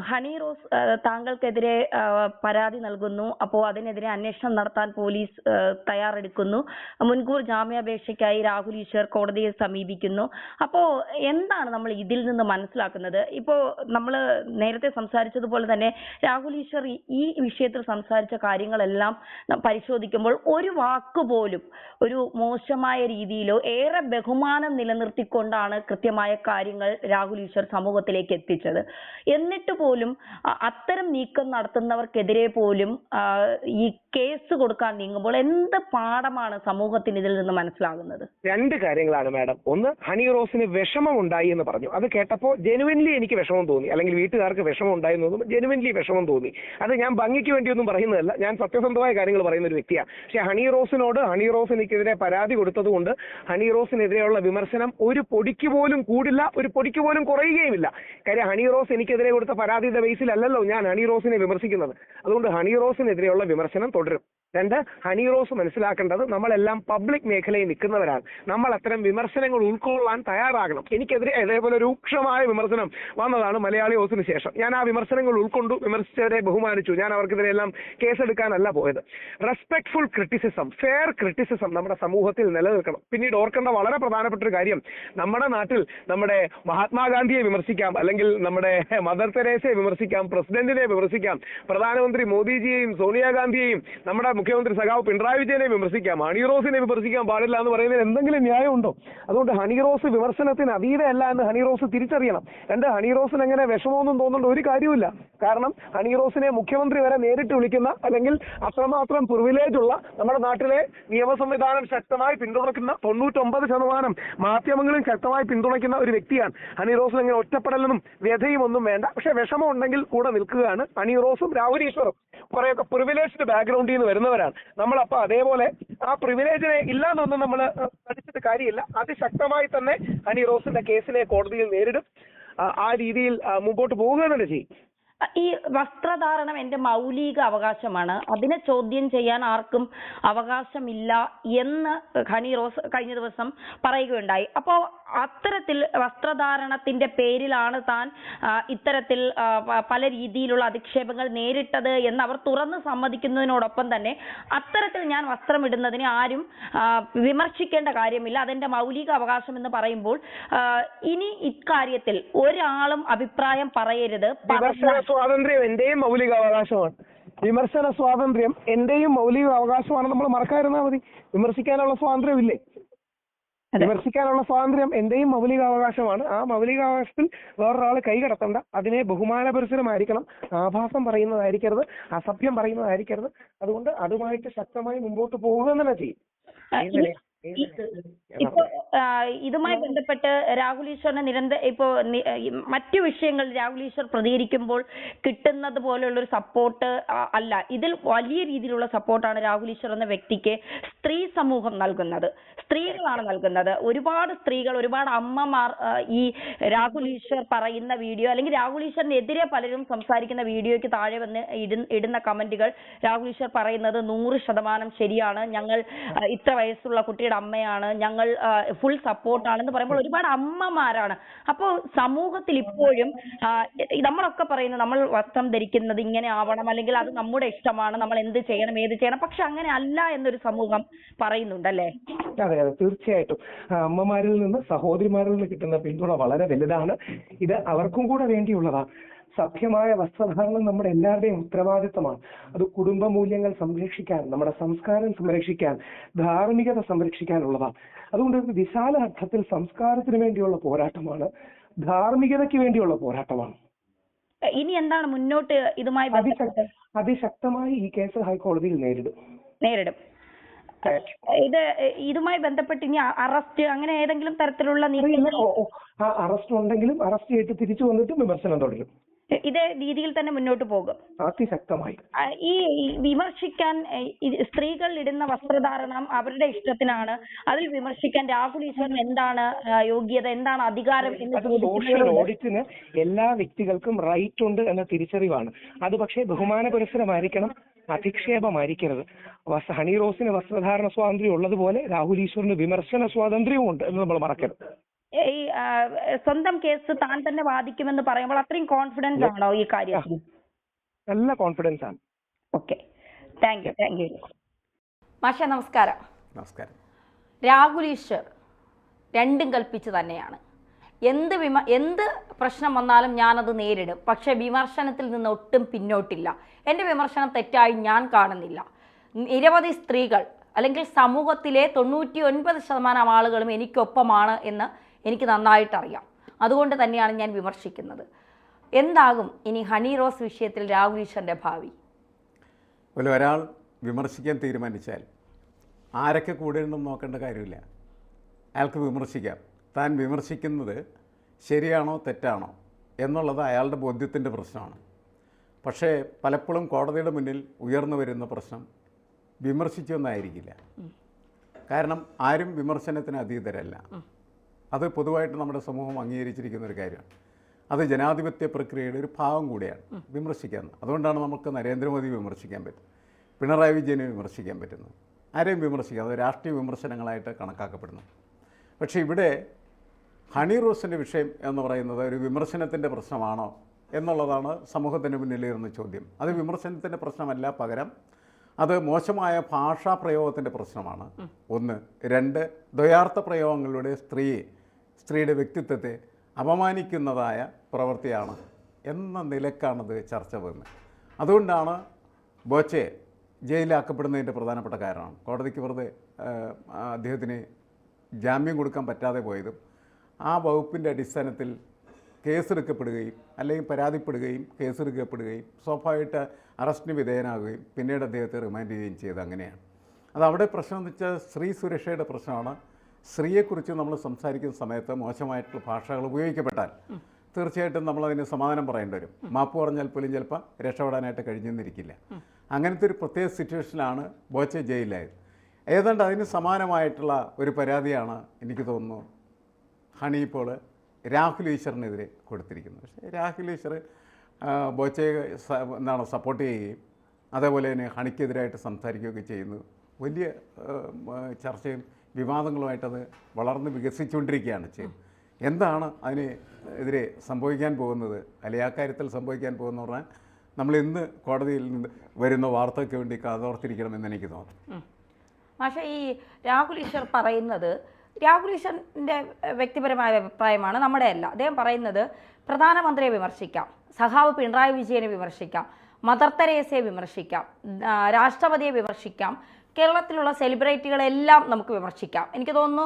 ഹണി റോസ് താങ്കൾക്കെതിരെ പരാതി നൽകുന്നു. അപ്പോൾ അതിനെതിരെ അന്വേഷണം നടത്താൻ പോലീസ് തയ്യാറെടുക്കുന്നു. മുൻകൂർ ജാമ്യാപേക്ഷയ്ക്കായി രാഹുൽ ഈശ്വർ കോടതിയെ സമീപിക്കുന്നു. അപ്പോൾ എന്താണ് നമ്മൾ ഇതിൽ നിന്ന് മനസ്സിലാക്കുന്നത്? ഇപ്പോൾ നമ്മൾ നേരത്തെ സംസാരിച്ചതുപോലെ തന്നെ രാഹുൽ ഈശ്വർ ഈ വിഷയത്തിൽ സംസാരിച്ച കാര്യങ്ങളെല്ലാം പരിശോധിക്കുമ്പോൾ ഒരു വാക്കുപോലും ഒരു മോശമായ രീതിയിലോ ഏറെ ബഹുമാനം നിലനിർത്തിക്കൊണ്ടാണ് കൃത്യമായ കാര്യങ്ങൾ രാഹുൽ ഈശ്വർ സമൂഹത്തിലേക്ക് എത്തിച്ചത്. എന്നിട്ട് പോലും അത്തരം നീക്കം നടത്തുന്നവർക്കെതിരെ പോലും ഈ കേസ് കൊടുക്കാൻ നീങ്ങുമ്പോൾ എന്ത് പാഠമാണ് സമൂഹത്തിന് ഇതിൽ നിന്ന് മനസ്സിലാകുന്നത്? രണ്ട് കാര്യങ്ങളാണ് മാഡം. ഒന്ന്, ഹണി റോസിന് വിഷമം ഉണ്ടായി എന്ന് പറഞ്ഞു. അത് കേട്ടപ്പോൾ ജെനുവിൻലി എനിക്ക് വിഷമം തോന്നി, അല്ലെങ്കിൽ വീട്ടുകാർക്ക് വിഷമം ഉണ്ടായി എന്ന് തോന്നുന്നു. ജെനുവിൻലി വിഷമം തോന്നി. അത് ഞാൻ ഭംഗിക്ക് വേണ്ടിയൊന്നും പറയുന്നതല്ല, ഞാൻ സത്യസന്ധമായ കാര്യങ്ങൾ പറയുന്ന ഒരു വ്യക്തിയാണ്. പക്ഷെ ഹണി റോസിനെതിരെ പരാതി കൊടുത്തതുകൊണ്ട് ഹണി റോസിനെതിരെയുള്ള വിമർശനം ഒരു പൊടിക്ക് പോലും കൂടില്ല, ഒരു പൊടിക്ക് പോലും കുറയുകയുമില്ല. കാര്യം ഹണി റോസ് എനിക്കെതിരെ കൊടുത്ത പരാതിയുടെ ബേസിലല്ലല്ലോ ഞാൻ ഹണി റോസിനെ വിമർശിക്കുന്നത്. അതുകൊണ്ട് ഹണി റോസിനെതിരെയുള്ള വിമർശനം തുടരും. രണ്ട്, ഹണി റോസ് മനസ്സിലാക്കേണ്ടത് നമ്മളെല്ലാം പബ്ലിക് മേഖലയിൽ നിൽക്കുന്നവരാണ്. നമ്മൾ അത്തരം വിമർശനങ്ങൾ ഉൾക്കൊള്ളാൻ തയ്യാറാകണം. എനിക്കെതിരെ അതേപോലെ രൂക്ഷമായ വിമർശനം വന്നതാണ് മലയാളി ഹൗസിന് ശേഷം. ഞാൻ ആ വിമർശനങ്ങൾ ഉൾക്കൊണ്ടു, വിമർശിച്ചവരെ ബഹുമാനിച്ചു. ഞാൻ അവർക്കെതിരെ എല്ലാം കേസെടുക്കാനല്ല പോയത്. റെസ്പെക്ട്ഫുൾ ക്രിറ്റിസിസം, ഫെയർ ക്രിറ്റിസിസം നമ്മുടെ സമൂഹത്തിൽ നിലനിൽക്കണം. പിന്നീട് ഓർക്കേണ്ട വളരെ പ്രധാനപ്പെട്ട ഒരു കാര്യം, നമ്മുടെ നാട്ടിൽ നമ്മുടെ മഹാത്മാഗാന്ധിയെ വിമർശിക്കാം, അല്ലെങ്കിൽ നമ്മുടെ മദർ തെരേസയെ വിമർശിക്കാം, പ്രസിഡന്റിനെ വിമർശിക്കാം, പ്രധാനമന്ത്രി മോദിജിയെയും സോണിയാഗാന്ധിയെയും നമ്മുടെ മുഖ്യമന്ത്രി സഖാവ് പിണറായി വിജയനെ വിമർശിക്കാം. ഹണി റോസിനെ വിമർശിക്കാൻ പാടില്ല എന്ന് പറയുന്നതിൽ എന്തെങ്കിലും ന്യായമുണ്ടോ? അതുകൊണ്ട് ഹണി റോസ് വിമർശനത്തിന് അതീതയല്ല എന്ന് ഹണി റോസ് തിരിച്ചറിയണം. രണ്ട്, ഹണി റോസിന് അങ്ങനെ വിഷമമൊന്നും തോന്നേണ്ട ഒരു കാര്യമില്ല. കാരണം ഹണി റോസിനെ മുഖ്യമന്ത്രി വരെ നേരിട്ട് വിളിക്കുന്ന, അല്ലെങ്കിൽ അത്രമാത്രം പ്രിവിലേജ് ഉള്ള, നമ്മുടെ നാട്ടിലെ നിയമ സംവിധാനം ശക്തമായി പിന്തുണയ്ക്കുന്ന 99% മാധ്യമങ്ങളും ശക്തമായി പിന്തുണയ്ക്കുന്ന ഒരു വ്യക്തിയാണ്. ഹണി റോസിന് അങ്ങനെ ഒറ്റപ്പെടലെന്നും വ്യഥയും ഒന്നും വേണ്ട. പക്ഷെ വിഷമം ഉണ്ടെങ്കിൽ കൂടെ നിൽക്കുകയാണ്. ഹണി റോസും രാഹുൽ ഈശ്വറും കുറെയൊക്കെ പ്രിവിലേജ്ഡ് ബാക്ക്ഗ്രൗണ്ടിൽ നിന്ന് വരുന്നവരാണ്. നമ്മളപ്പോ അതേപോലെ ആ പ്രിവിലേജിനെ ഇല്ലാന്നൊന്നും നമ്മൾ പഠിച്ചിട്ട് കാര്യമില്ല. അതിശക്തമായി തന്നെ ഹണി റോസിന്റെ കേസിനെ കോടതിയിൽ നേരിടും. ആ രീതിയിൽ മുമ്പോട്ട് പോവുക തന്നെ ചെയ്യും. ഈ വസ്ത്രധാരണം എന്റെ മൗലിക അവകാശമാണ്, അതിനെ ചോദ്യം ചെയ്യാൻ ആർക്കും അവകാശമില്ല എന്ന് ഹണി റോസ് കഴിഞ്ഞ ദിവസം പറയുകയുണ്ടായി. അപ്പോ അത്തരത്തിൽ വസ്ത്രധാരണത്തിന്റെ പേരിലാണ് താൻ ഇത്തരത്തിൽ പല രീതിയിലുള്ള അധിക്ഷേപങ്ങൾ നേരിട്ടത് എന്ന് അവർ തുറന്ന് സമ്മതിക്കുന്നതിനോടൊപ്പം തന്നെ അത്തരത്തിൽ ഞാൻ വസ്ത്രമിടുന്നതിനെ ആരും വിമർശിക്കേണ്ട കാര്യമില്ല, അതെന്റെ മൗലിക അവകാശം എന്ന് പറയുമ്പോൾ ഇനി ഇക്കാര്യത്തിൽ ഒരാളും അഭിപ്രായം പറയരുത്. സ്വാതന്ത്ര്യം എന്റെയും മൗലിക അവകാശമാണ്. വിമർശന സ്വാതന്ത്ര്യം എന്റെയും മൗലിക അവകാശമാണ്. നമ്മൾ മറക്കാതിരുന്നാൽ മതി. വിമർശിക്കാനുള്ള സ്വാതന്ത്ര്യം ഇല്ലേ? വിമർശിക്കാനുള്ള സ്വാതന്ത്ര്യം എന്റെയും മൗലിക അവകാശമാണ്. ആ മൗലിക അവകാശത്തിൽ വേറൊരാൾ കൈകടത്തണ്ട. അതിനെ ബഹുമാനപരിസരമായിരിക്കണം, ആഭാസം പറയുന്നതായിരിക്കരുത്, അസഭ്യം പറയുന്നതായിരിക്കരുത്. അതുകൊണ്ട് അതുമായിട്ട് ശക്തമായി മുമ്പോട്ട് പോവുക തന്നെ ചെയ്യും. ഇപ്പൊ ഇതുമായി ബന്ധപ്പെട്ട് രാഹുൽ ഈശ്വറിന് ഇപ്പോ മറ്റു വിഷയങ്ങൾ രാഹുൽ ഈശ്വർ പ്രതികരിക്കുമ്പോൾ കിട്ടുന്നത് പോലെയുള്ള ഒരു സപ്പോർട്ട് അല്ല, ഇതിൽ വലിയ രീതിയിലുള്ള സപ്പോർട്ടാണ് രാഹുൽ ഈശ്വർ എന്ന വ്യക്തിക്ക് സ്ത്രീ സമൂഹം നൽകുന്നത്, സ്ത്രീകളാണ് നൽകുന്നത്. ഒരുപാട് സ്ത്രീകൾ, ഒരുപാട് അമ്മമാർ ഈ രാഹുൽ ഈശ്വർ പറയുന്ന വീഡിയോ, അല്ലെങ്കിൽ രാഹുൽ ഈശ്വറിനെതിരെ പലരും സംസാരിക്കുന്ന വീഡിയോയ്ക്ക് താഴെ വന്ന് ഇടുന്ന കമന്റുകൾ, രാഹുൽ ഈശ്വർ പറയുന്നത് 100% ശരിയാണ്, ഞങ്ങൾ ഇത്ര വയസ്സുള്ള കുട്ടിയുടെ അമ്മയാണ്, ഞങ്ങൾ ഫുൾ സപ്പോർട്ടാണെന്ന് പറയുമ്പോൾ ഒരുപാട് അമ്മമാരാണ്. അപ്പോൾ സമൂഹത്തിൽ ഇപ്പോഴും നമ്മളൊക്കെ പറയുന്നത് നമ്മൾ വസ്ത്രം ധരിക്കുന്നത് ഇങ്ങനെ ആവണം, അല്ലെങ്കിൽ അത് നമ്മുടെ ഇഷ്ടമാണ്, നമ്മൾ എന്ത് ചെയ്യണം ഏത് ചെയ്യണം, പക്ഷെ അങ്ങനെ അല്ല എന്നൊരു സമൂഹം പറയുന്നുണ്ടല്ലേ? അതെ അതെ, തീർച്ചയായിട്ടും. അമ്മമാരിൽ നിന്ന്, സഹോദരിമാരിൽ നിന്ന് കിട്ടുന്ന പിന്തുണ വളരെ വലുതാണ്. ഇത് അവർക്കും കൂടെ വേണ്ടിയുള്ളതാണ്. സഭ്യമായ വസ്ത്രധാരണം നമ്മുടെ എല്ലാവരുടെയും ഉത്തരവാദിത്തമാണ്. അത് കുടുംബ മൂല്യങ്ങൾ സംരക്ഷിക്കാൻ, നമ്മുടെ സംസ്കാരം സംരക്ഷിക്കാൻ, ധാർമ്മികത സംരക്ഷിക്കാനുള്ളതാണ്. അതുകൊണ്ട് വിശാല അർത്ഥത്തിൽ സംസ്കാരത്തിന് വേണ്ടിയുള്ള പോരാട്ടമാണ്, ധാർമ്മികതയ്ക്ക് വേണ്ടിയുള്ള പോരാട്ടമാണ്. ഇനി എന്താണ് മുന്നോട്ട് ഇതുമായി അതിശക്തമായി ഈ കേസ് ഹൈക്കോടതിയിൽ നേരിടും. ഇതുമായി ബന്ധപ്പെട്ട് ഇനി അറസ്റ്റ് അങ്ങനെ ഏതെങ്കിലും തരത്തിലുള്ള അറസ്റ്റ് ഉണ്ടെങ്കിലും അറസ്റ്റ് ചെയ്തിട്ട് തിരിച്ചു വന്നിട്ട് വിമർശനം തുടരും. ഇതേ രീതിയിൽ തന്നെ മുന്നോട്ട് പോകും അതിശക്തമായി. ഈ വിമർശിക്കാൻ സ്ത്രീകൾ ഇടുന്ന വസ്ത്രധാരണം അവരുടെ ഇഷ്ടത്തിനാണ്, അതിൽ വിമർശിക്കാൻ രാഹുൽ ഈശ്വറിന് എന്താണ് യോഗ്യത, എന്താണ് അധികാരം എന്ന് സോഷ്യൽ ഓഡിറ്റിന് എല്ലാ വ്യക്തികൾക്കും റൈറ്റ് ഉണ്ട് എന്ന തിരിച്ചറിവാണ്. അത് പക്ഷേ ബഹുമാനപുരസ്സരമായിരിക്കണം, അധിക്ഷേപമായിരിക്കരുത്. ഹണി റോസിന് വസ്ത്രധാരണ സ്വാതന്ത്ര്യം ഉള്ളതുപോലെ രാഹുൽ ഈശ്വറിന് വിമർശന സ്വാതന്ത്ര്യവും ഉണ്ട് എന്ന് നമ്മൾ മറക്കരുത്. ഈ സ്വന്തം കേസ് താൻ തന്നെ വാദിക്കുമെന്ന് പറയുമ്പോൾ അത്രയും കോൺഫിഡൻസ് ആണോ ഈ കാര്യത്തിൽ? നല്ല കോൺഫിഡൻസ് ആണ്. Okay, thank you. മാഷ നമസ്കാരം. നമസ്കാരം. രാഹുൽ ഈശ്വർ രണ്ടും കൽപ്പിച്ച് തന്നെയാണ്. എന്ത് പ്രശ്നം വന്നാലും ഞാനത് നേരിടും, പക്ഷെ വിമർശനത്തിൽ നിന്ന് ഒട്ടും പിന്നോട്ടില്ല. എൻ്റെ വിമർശനം തെറ്റായി ഞാൻ കാണുന്നില്ല. നിരവധി സ്ത്രീകൾ അല്ലെങ്കിൽ സമൂഹത്തിലെ 99% ആളുകളും എനിക്കൊപ്പമാണ് എന്ന് എനിക്ക് നന്നായിട്ടറിയാം. അതുകൊണ്ട് തന്നെയാണ് ഞാൻ വിമർശിക്കുന്നത്. എന്താകും ഇനി ഹണി റോസ് വിഷയത്തിൽ രാഹുൽ ഈശ്വറിൻ്റെ ഭാവി? ഒരാൾ വിമർശിക്കാൻ തീരുമാനിച്ചാൽ ആരൊക്കെ കൂടെ ഉണ്ടെന്ന് നോക്കേണ്ട കാര്യമില്ല. അയാൾക്ക് വിമർശിക്കാം. താൻ വിമർശിക്കുന്നത് ശരിയാണോ തെറ്റാണോ എന്നുള്ളത് അയാളുടെ ബോധ്യത്തിൻ്റെ പ്രശ്നമാണ്. പക്ഷേ പലപ്പോഴും കോടതിയുടെ മുന്നിൽ ഉയർന്നു വരുന്ന പ്രശ്നം വിമർശിച്ചൊന്നായിരിക്കില്ല. കാരണം ആരും വിമർശനത്തിന് അതീതരല്ല. അത് പൊതുവായിട്ട് നമ്മുടെ സമൂഹം അംഗീകരിച്ചിരിക്കുന്ന ഒരു കാര്യമാണ്. അത് ജനാധിപത്യ പ്രക്രിയയുടെ ഒരു ഭാഗം കൂടിയാണ് വിമർശിക്കാൻ. അതുകൊണ്ടാണ് നമുക്ക് നരേന്ദ്രമോദി വിമർശിക്കാൻ പറ്റും, പിണറായി വിജയനെ വിമർശിക്കാൻ പറ്റുന്നത്. ആരെയും വിമർശിക്കാം, അത് രാഷ്ട്രീയ വിമർശനങ്ങളായിട്ട് കണക്കാക്കപ്പെടുന്നു. പക്ഷേ ഇവിടെ ഹണി റോസിൻ്റെ വിഷയം എന്ന് പറയുന്നത് ഒരു വിമർശനത്തിൻ്റെ പ്രശ്നമാണോ എന്നുള്ളതാണ് സമൂഹത്തിന് മുന്നിലിരുന്ന ചോദ്യം. അത് വിമർശനത്തിൻ്റെ പ്രശ്നമല്ല, പകരം അത് മോശമായ ഭാഷാ പ്രയോഗത്തിൻ്റെ പ്രശ്നമാണ്. ഒന്ന്. രണ്ട്, ദ്വയാർത്ഥ പ്രയോഗങ്ങളിലൂടെ സ്ത്രീയുടെ വ്യക്തിത്വത്തെ അപമാനിക്കുന്നതായ പ്രവൃത്തിയാണ് എന്ന നിലക്കാണത് ചർച്ച വരുന്നത്. അതുകൊണ്ടാണ് ബോച്ചെ ജയിലിലാക്കപ്പെടുന്നതിൻ്റെ പ്രധാനപ്പെട്ട കാരണം. കോടതിക്ക് വെറുതെ അദ്ദേഹത്തിന് ജാമ്യം കൊടുക്കാൻ പറ്റാതെ പോയതും ആ വകുപ്പിൻ്റെ അടിസ്ഥാനത്തിൽ കേസെടുക്കപ്പെടുകയും അല്ലെങ്കിൽ പരാതിപ്പെടുകയും കേസെടുക്കപ്പെടുകയും സ്വാഭാവികമായിട്ട് അറസ്റ്റിന് വിധേയനാകുകയും പിന്നീട് അദ്ദേഹത്തെ റിമാൻഡ് ചെയ്യുകയും ചെയ്ത് അങ്ങനെയാണ്. അതവിടെ പ്രശ്നം എന്ന് വെച്ചാൽ സ്ത്രീ സുരക്ഷയുടെ പ്രശ്നമാണ്. സ്ത്രീയെക്കുറിച്ച് നമ്മൾ സംസാരിക്കുന്ന സമയത്ത് മോശമായിട്ടുള്ള ഭാഷകൾ ഉപയോഗിക്കപ്പെട്ടാൽ തീർച്ചയായിട്ടും നമ്മളതിന് സമാധാനം പറയേണ്ടി വരും. മാപ്പ് പറഞ്ഞാൽ പോലും ചിലപ്പോൾ രക്ഷപ്പെടാനായിട്ട് കഴിഞ്ഞെന്നിരിക്കില്ല. അങ്ങനത്തെ ഒരു പ്രത്യേക സിറ്റുവേഷനിലാണ് ബോച്ചെ ജയിലിലായത്. ഏതാണ്ട് അതിന് സമാനമായിട്ടുള്ള ഒരു പരാതിയാണ് എനിക്ക് തോന്നുന്നു ഹണി ഇപ്പോൾ രാഹുൽ ഈശ്വറിനെതിരെ കൊടുത്തിരിക്കുന്നത്. പക്ഷേ രാഹുൽ ഈശ്വർ ബോച്ചയെ സപ്പോർട്ട് ചെയ്യുകയും അതേപോലെ തന്നെ ഹണിക്കെതിരായിട്ട് സംസാരിക്കുകയൊക്കെ ചെയ്യുന്നു. വലിയ ചർച്ചയും വിവാദങ്ങളുമായിട്ടത് വളർന്ന് വികസിച്ചുകൊണ്ടിരിക്കുകയാണ് ചെയ്യുന്നത്. എന്താണ് അതിനെതിരെ സംഭവിക്കാൻ പോകുന്നത്, അല്ലെങ്കിൽ ആ കാര്യത്തിൽ സംഭവിക്കാൻ പോകുന്ന പറഞ്ഞാൽ നമ്മൾ ഇന്ന് കോടതിയിൽ നിന്ന് വരുന്ന വാർത്തയ്ക്ക് വേണ്ടി കാതോർത്തിരിക്കണമെന്ന് എനിക്ക് തോന്നുന്നു. പക്ഷേ ഈ രാഹുൽ ഈശ്വർ പറയുന്നത്, രാഹുൽ ഈശ്വറിൻ്റെ വ്യക്തിപരമായ അഭിപ്രായമാണ്, നമ്മുടെ അല്ല. അദ്ദേഹം പറയുന്നത് പ്രധാനമന്ത്രിയെ വിമർശിക്കാം, സഖാവ് പിണറായി വിജയനെ വിമർശിക്കാം, മദർ തെരേസയെ വിമർശിക്കാം, രാഷ്ട്രപതിയെ വിമർശിക്കാം, കേരളത്തിലുള്ള സെലിബ്രിറ്റികളെല്ലാം നമുക്ക് വിമർശിക്കാം. എനിക്ക് തോന്നുന്നു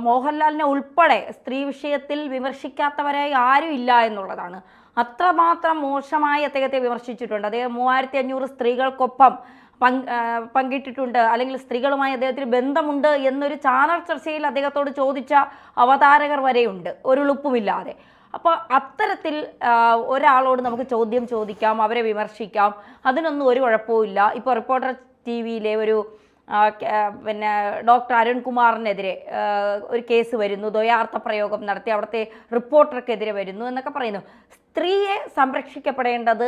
മോഹൻലാലിനെ ഉൾപ്പെടെ സ്ത്രീ വിഷയത്തിൽ വിമർശിക്കാത്തവരായി ആരും ഇല്ല എന്നുള്ളതാണ്. അത്രമാത്രം മോശമായി അദ്ദേഹത്തെ വിമർശിച്ചിട്ടുണ്ട്. അദ്ദേഹം 3500 സ്ത്രീകൾക്കൊപ്പം പങ്കിട്ടിട്ടുണ്ട്, അല്ലെങ്കിൽ സ്ത്രീകളുമായി അദ്ദേഹത്തിന് ബന്ധമുണ്ട് എന്നൊരു ചാനൽ ചർച്ചയിൽ അദ്ദേഹത്തോട് ചോദിച്ച അവതാരകർ വരെയുണ്ട്, ഒരു ഉളുപ്പുമില്ലാതെ. അപ്പോൾ അത്തരത്തിൽ ഒരാളോട് നമുക്ക് ചോദ്യം ചോദിക്കാം, അവരെ വിമർശിക്കാം, അതിനൊന്നും ഒരു കുഴപ്പമില്ല. ഇപ്പോൾ റിപ്പോർട്ടർ TV-യിലെ ഒരു ഡോക്ടർ അരുൺകുമാറിനെതിരെ ഒരു കേസ് വരുന്നു, ദ്വയാർത്ഥ പ്രയോഗം നടത്തി അവിടുത്തെ റിപ്പോർട്ടർക്കെതിരെ വരുന്നു എന്നൊക്കെ പറയുന്നു. സ്ത്രീയെ സംരക്ഷിക്കപ്പെടേണ്ടത്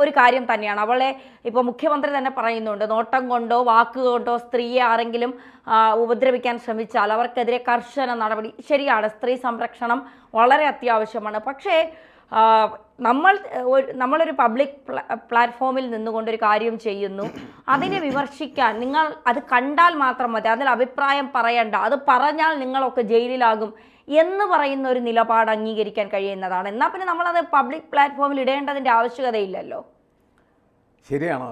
ഒരു കാര്യം തന്നെയാണ്. അവളെ ഇപ്പോൾ മുഖ്യമന്ത്രി തന്നെ പറയുന്നുണ്ട്, നോട്ടം കൊണ്ടോ വാക്കുകൊണ്ടോ സ്ത്രീയെ ആരെങ്കിലും ഉപദ്രവിക്കാൻ ശ്രമിച്ചാൽ അവർക്കെതിരെ കർശന നടപടി. ശരിയാണ്, സ്ത്രീ സംരക്ഷണം വളരെ അത്യാവശ്യമാണ്. പക്ഷേ നമ്മളൊരു പബ്ലിക് പ്ലാറ്റ്ഫോമിൽ നിന്നുകൊണ്ടൊരു കാര്യം ചെയ്യുന്നു, അതിനെ വിമർശിക്കാൻ നിങ്ങൾ അത് കണ്ടാൽ മാത്രം മതി, അതിൽ അഭിപ്രായം പറയണ്ട, അത് പറഞ്ഞാൽ നിങ്ങളൊക്കെ ജയിലിലാകും എന്ന് പറയുന്ന ഒരു നിലപാട് അംഗീകരിക്കാൻ കഴിയുന്നതാണ്. എന്നാൽ പിന്നെ നമ്മളത് പബ്ലിക് പ്ലാറ്റ്ഫോമിൽ ഇടേണ്ടതിൻ്റെ ആവശ്യകതയില്ലല്ലോ. ശരിയാണ്,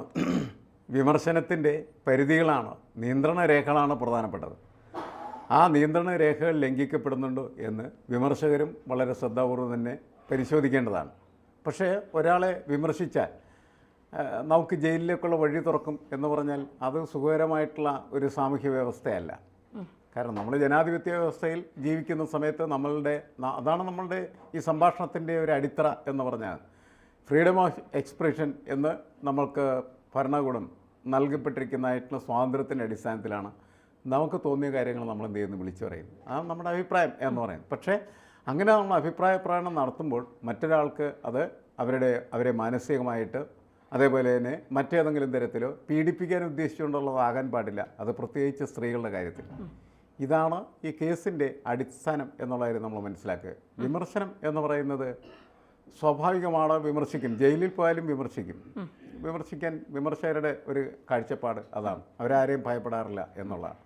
വിമർശനത്തിൻ്റെ പരിധികളാണ്, നിയന്ത്രണ രേഖകളാണ് പ്രധാനപ്പെട്ടത്. ആ നിയന്ത്രണ രേഖകൾ ലംഘിക്കപ്പെടുന്നുണ്ടോ എന്ന് വിമർശകരും വളരെ ശ്രദ്ധാപൂർവ്വം തന്നെ പരിശോധിക്കേണ്ടതാണ്. പക്ഷേ ഒരാളെ വിമർശിച്ചാൽ നമുക്ക് ജയിലിലേക്കുള്ള വഴി തുറക്കും എന്ന് പറഞ്ഞാൽ അത് സുഖകരമായിട്ടുള്ള ഒരു സാമൂഹ്യ വ്യവസ്ഥയല്ല. കാരണം നമ്മൾ ജനാധിപത്യ വ്യവസ്ഥയിൽ ജീവിക്കുന്ന സമയത്ത് അതാണ് നമ്മളുടെ ഈ സംഭാഷണത്തിൻ്റെ ഒരു അടിത്തറ എന്ന് പറഞ്ഞാൽ ഫ്രീഡം ഓഫ് എക്സ്പ്രഷൻ എന്ന് നമ്മൾക്ക് ഭരണകൂടം നൽകപ്പെട്ടിരിക്കുന്നതായിട്ടുള്ള സ്വാതന്ത്ര്യത്തിൻ്റെ അടിസ്ഥാനത്തിലാണ് നമുക്ക് തോന്നിയ കാര്യങ്ങൾ നമ്മൾ എന്ത് ചെയ്യുന്നു വിളിച്ചു പറയുന്നു. അതാണ് നമ്മുടെ അഭിപ്രായം എന്ന് പറയുന്നത്. പക്ഷേ അങ്ങനെ നമ്മൾ അഭിപ്രായ പ്രകടനം നടത്തുമ്പോൾ മറ്റൊരാൾക്ക് അത് അവരെ മാനസികമായിട്ട് അതേപോലെ തന്നെ മറ്റേതെങ്കിലും തരത്തിലോ പീഡിപ്പിക്കാൻ ഉദ്ദേശിച്ചുകൊണ്ടുള്ളതാകാൻ പാടില്ല. അത് പ്രത്യേകിച്ച് സ്ത്രീകളുടെ കാര്യത്തിൽ. ഇതാണ് ഈ കേസിൻ്റെ അടിസ്ഥാനം എന്നുള്ള കാര്യം നമ്മൾ മനസ്സിലാക്കുക. വിമർശനം എന്ന് പറയുന്നത് സ്വാഭാവികമാണ്. വിമർശിക്കും, ജയിലിൽ പോയാലും വിമർശിക്കും. വിമർശിക്കാൻ വിമർശകരുടെ ഒരു കാഴ്ചപ്പാട് അതാണ്. അവരാരെയും ഭയപ്പെടാറില്ല എന്നുള്ളതാണ്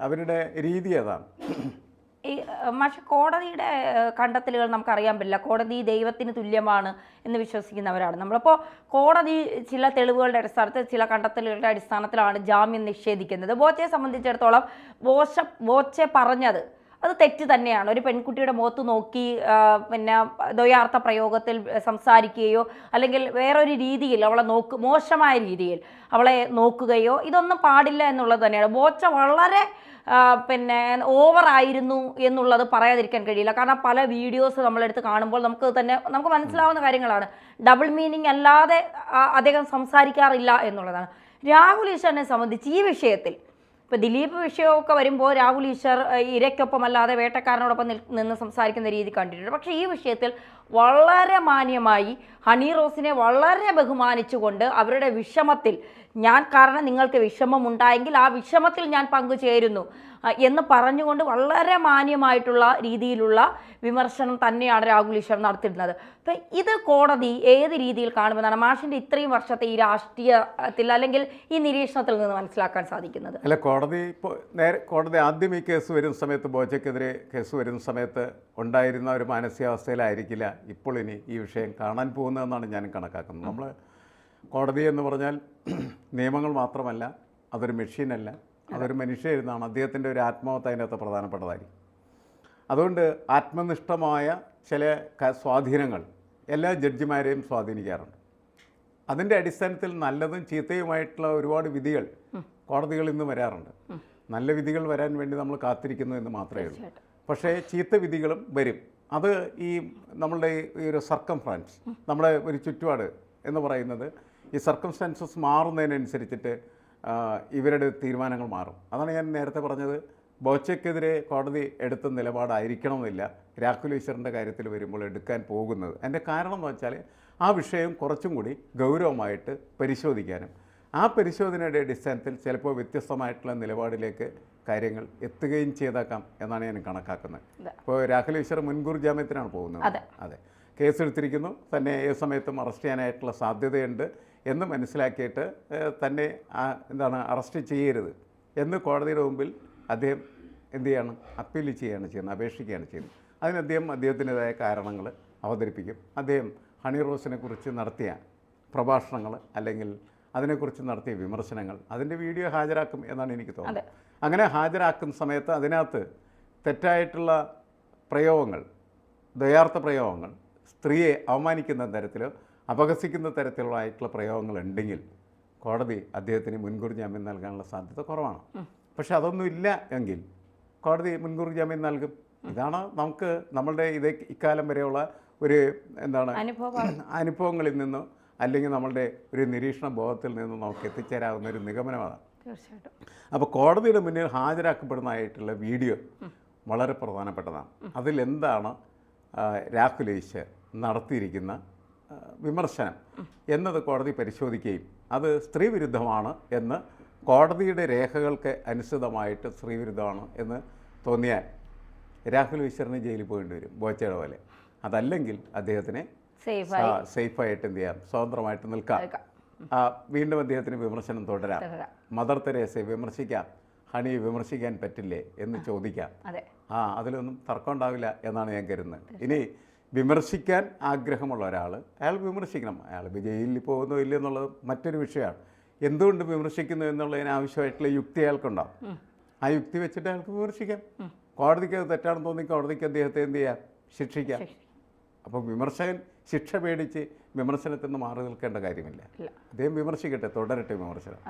അവരുടെ രീതി അതാണ്. ഈ പക്ഷെ കോടതിയുടെ കണ്ടെത്തലുകൾ നമുക്കറിയാൻ പറ്റില്ല. കോടതി ദൈവത്തിന് തുല്യമാണ് എന്ന് വിശ്വസിക്കുന്നവരാണ് നമ്മളിപ്പോൾ. കോടതി ചില തെളിവുകളുടെ അടിസ്ഥാനത്തിൽ, ചില കണ്ടെത്തലുകളുടെ അടിസ്ഥാനത്തിലാണ് ജാമ്യം നിഷേധിക്കുന്നത്. ബോച്ചയെ സംബന്ധിച്ചിടത്തോളം ബോച്ചെ പറഞ്ഞത് അത് തെറ്റ് തന്നെയാണ്. ഒരു പെൺകുട്ടിയുടെ മുഖത്ത് നോക്കി പിന്നെ ദ്വയാർത്ഥ പ്രയോഗത്തിൽ സംസാരിക്കുകയോ അല്ലെങ്കിൽ വേറൊരു രീതിയിൽ അവളെ മോശമായ രീതിയിൽ അവളെ നോക്കുകയോ ഇതൊന്നും പാടില്ല എന്നുള്ളത് തന്നെയാണ്. ബോച്ച വളരെ പിന്നെ ഓവറായിരുന്നു എന്നുള്ളത് പറയാതിരിക്കാൻ കഴിയില്ല. കാരണം പല വീഡിയോസ് നമ്മളെടുത്ത് കാണുമ്പോൾ നമുക്ക് മനസ്സിലാവുന്ന കാര്യങ്ങളാണ്. ഡബിൾ മീനിങ് അല്ലാതെ അദ്ദേഹം സംസാരിക്കാറില്ല എന്നുള്ളതാണ്. രാഹുൽ ഈശ്വറിനെ സംബന്ധിച്ച് ഈ വിഷയത്തിൽ ഇപ്പോൾ ദിലീപ് വിഷയമൊക്കെ വരുമ്പോൾ രാഹുൽ ഈശ്വർ ഇരയ്ക്കൊപ്പം അല്ലാതെ വേട്ടക്കാരനോടൊപ്പം നിന്ന് സംസാരിക്കുന്ന രീതി കണ്ടിട്ടുണ്ട്. പക്ഷേ ഈ വിഷയത്തിൽ വളരെ മാന്യമായി ഹണി റോസിനെ വളരെ ബഹുമാനിച്ചുകൊണ്ട് അവരുടെ വിഷമത്തിൽ കാരണം നിങ്ങൾക്ക് വിഷമമുണ്ടായെങ്കിൽ ആ വിഷമത്തിൽ ഞാൻ പങ്കുചേരുന്നു എന്ന് പറഞ്ഞുകൊണ്ട് വളരെ മാന്യമായിട്ടുള്ള രീതിയിലുള്ള വിമർശനം തന്നെയാണ് രാഹുൽ ഈശ്വർ നടത്തിയിരുന്നത്. അപ്പം ഇത് കോടതി ഏത് രീതിയിൽ കാണുമെന്നാണ് മാഷിൻ്റെ ഇത്രയും വർഷത്തെ ഈ രാഷ്ട്രീയത്തിൽ അല്ലെങ്കിൽ ഈ നിരീക്ഷണത്തിൽ നിന്ന് മനസ്സിലാക്കാൻ സാധിക്കുന്നത്? അല്ല, കോടതി ആദ്യം ഈ കേസ് വരുന്ന സമയത്ത്, ബോച്ചയ്ക്കെതിരെ കേസ് വരുന്ന സമയത്ത് ഉണ്ടായിരുന്ന ഒരു മാനസികാവസ്ഥയിലായിരിക്കില്ല ഇപ്പോൾ ഇനി ഈ വിഷയം കാണാൻ പോകുന്നതെന്നാണ് ഞാൻ കണക്കാക്കുന്നത്. നമ്മൾ കോടതി എന്ന് പറഞ്ഞാൽ നിയമങ്ങൾ മാത്രമല്ല, അതൊരു മെഷീനല്ല, അതൊരു മനുഷ്യരുന്നാണ്. അദ്ദേഹത്തിൻ്റെ ഒരു ആത്മാവത്ത് അതിനകത്ത് പ്രധാനപ്പെട്ടതായിരിക്കും. അതുകൊണ്ട് ആത്മനിഷ്ഠമായ ചില സ്വാധീനങ്ങൾ എല്ലാ ജഡ്ജിമാരെയും സ്വാധീനിക്കാറുണ്ട്. അതിൻ്റെ അടിസ്ഥാനത്തിൽ നല്ലതും ചീത്തയുമായിട്ടുള്ള ഒരുപാട് വിധികൾ കോടതികളിൽ നിന്ന് വരാറുണ്ട്. നല്ല വിധികൾ വരാൻ വേണ്ടി നമ്മൾ കാത്തിരിക്കുന്നു എന്ന് മാത്രമേ ഉള്ളൂ. പക്ഷേ ചീത്ത വിധികളും വരും. അത് ഈ നമ്മളുടെ ഈ ഒരു സർക്കംഫറൻസ്, നമ്മുടെ ഒരു ചുറ്റുപാട് എന്ന് പറയുന്നത്, ഈ സർക്കംസ്റ്റാൻസസ് മാറുന്നതിനനുസരിച്ചിട്ട് ഇവരുടെ തീരുമാനങ്ങൾ മാറും. അതാണ് ഞാൻ നേരത്തെ പറഞ്ഞത്. ബോച്ചയ്ക്കെതിരെ കോടതി എടുത്ത നിലപാടായിരിക്കണമെന്നില്ല രാഹുൽ ഈശ്വറിൻ്റെ കാര്യത്തിൽ വരുമ്പോൾ എടുക്കാൻ പോകുന്നത്. അതിൻ്റെ കാരണം എന്ന് വെച്ചാൽ ആ വിഷയം കുറച്ചും കൂടി ഗൗരവമായിട്ട് പരിശോധിക്കാനും ആ പരിശോധനയുടെ അടിസ്ഥാനത്തിൽ ചിലപ്പോൾ വ്യത്യസ്തമായിട്ടുള്ള നിലപാടിലേക്ക് കാര്യങ്ങൾ എത്തുകയും ചെയ്തേക്കാം എന്നാണ് ഞാൻ കണക്കാക്കുന്നത്. ഇപ്പോൾ രാഹുൽ ഈശ്വർ മുൻകൂർ ജാമ്യത്തിനാണ് പോകുന്നത്. അതെ, കേസെടുത്തിരിക്കുന്നു, തന്നെ ഏത് സമയത്തും അറസ്റ്റ് ചെയ്യാനായിട്ടുള്ള സാധ്യതയുണ്ട് എന്ന് മനസ്സിലാക്കിയിട്ട് തന്നെ അറസ്റ്റ് ചെയ്യരുത് എന്ന് കോടതിയുടെ മുമ്പിൽ അദ്ദേഹം എന്ത് ചെയ്യാണ്? അപ്പീൽ ചെയ്യുന്നത്, അപേക്ഷിക്കുകയാണ് ചെയ്യുന്നത്. അതിന് അദ്ദേഹത്തിൻ്റെതായ കാരണങ്ങൾ അവതരിപ്പിക്കും. അദ്ദേഹം ഹണി റോസിനെ കുറിച്ച് നടത്തിയ പ്രഭാഷണങ്ങൾ അല്ലെങ്കിൽ അതിനെക്കുറിച്ച് നടത്തിയ വിമർശനങ്ങൾ, അതിൻ്റെ വീഡിയോ ഹാജരാക്കും എന്നാണ് എനിക്ക് തോന്നുന്നത്. അങ്ങനെ ഹാജരാക്കുന്ന സമയത്ത് അതിനകത്ത് തെറ്റായിട്ടുള്ള പ്രയോഗങ്ങൾ, ദ്വയാർത്ഥ പ്രയോഗങ്ങൾ, സ്ത്രീയെ അവമാനിക്കുന്ന തരത്തിലോ അപഹസിക്കുന്ന തരത്തിലുള്ളതായിട്ടുള്ള പ്രയോഗങ്ങൾ ഉണ്ടെങ്കിൽ കോടതി അദ്ദേഹത്തിന് മുൻകൂർ ജാമ്യം നൽകാനുള്ള സാധ്യത കുറവാണ്. പക്ഷെ അതൊന്നും ഇല്ല എങ്കിൽ കോടതി മുൻകൂർ ജാമ്യം നൽകും. ഇതാണ് നമ്മളുടെ ഇക്കാലം വരെയുള്ള ഒരു അനുഭവങ്ങളിൽ നിന്നോ അല്ലെങ്കിൽ നമ്മളുടെ ഒരു നിരീക്ഷണ ബോധത്തിൽ നിന്നും നമുക്ക് എത്തിച്ചേരാവുന്ന ഒരു നിഗമനമാണ്. തീർച്ചയായിട്ടും. അപ്പോൾ കോടതിയുടെ മുന്നിൽ ഹാജരാക്കപ്പെടുന്നതായിട്ടുള്ള വീഡിയോ വളരെ പ്രധാനപ്പെട്ടതാണ്. അതിലെന്താണ് രാഹുൽ ഈശ്വർ നടത്തിയിരിക്കുന്ന വിമർശനം എന്നത് കോടതി പരിശോധിക്കുകയും അത് സ്ത്രീവിരുദ്ധമാണ് എന്ന് കോടതിയുടെ രേഖകൾക്ക് അനുസൃതമായിട്ട് സ്ത്രീവിരുദ്ധമാണ് എന്ന് തോന്നിയാൽ രാഹുൽ ഈശ്വറിന് ജയിലിൽ പോകേണ്ടി വരും, ബോച്ചയുടെ പോലെ. അതല്ലെങ്കിൽ അദ്ദേഹത്തിനെ സേഫായിട്ട് എന്ത് ചെയ്യാം, സ്വതന്ത്രമായിട്ട് നിൽക്കാം. വീണ്ടും അദ്ദേഹത്തിന് വിമർശനം തുടരാം. മദർ തെരേസയെ വിമർശിക്കാം, ഹണിയെ വിമർശിക്കാൻ പറ്റില്ലേ എന്ന് ചോദിക്കാം. അതിലൊന്നും തർക്കം ഉണ്ടാവില്ല എന്നാണ് ഞാൻ കരുതുന്നത്. ഇനി വിമർശിക്കാൻ ആഗ്രഹമുള്ള ഒരാൾ അയാൾ വിമർശിക്കണം. അയാൾ ജയിലിൽ പോകുന്നോ ഇല്ല എന്നുള്ളത് മറ്റൊരു വിഷയമാണ്. എന്തുകൊണ്ട് വിമർശിക്കുന്നു എന്നുള്ളതിന് ആവശ്യമായിട്ടുള്ള യുക്തി അയാൾക്കുണ്ടാവും. ആ യുക്തി വെച്ചിട്ട് അയാൾക്ക് വിമർശിക്കാം. കോടതിക്ക് അത് തെറ്റാണെന്ന് തോന്നി കോടതിക്ക് അദ്ദേഹത്തെ എന്ത് ചെയ്യാം, ശിക്ഷിക്കാം. അപ്പോൾ വിമർശകൻ ശിക്ഷ പേടിച്ച് വിമർശനത്തിൽ നിന്ന് മാറി നിൽക്കേണ്ട കാര്യമില്ല. അദ്ദേഹം വിമർശിക്കട്ടെ, തുടരട്ടെ വിമർശനം.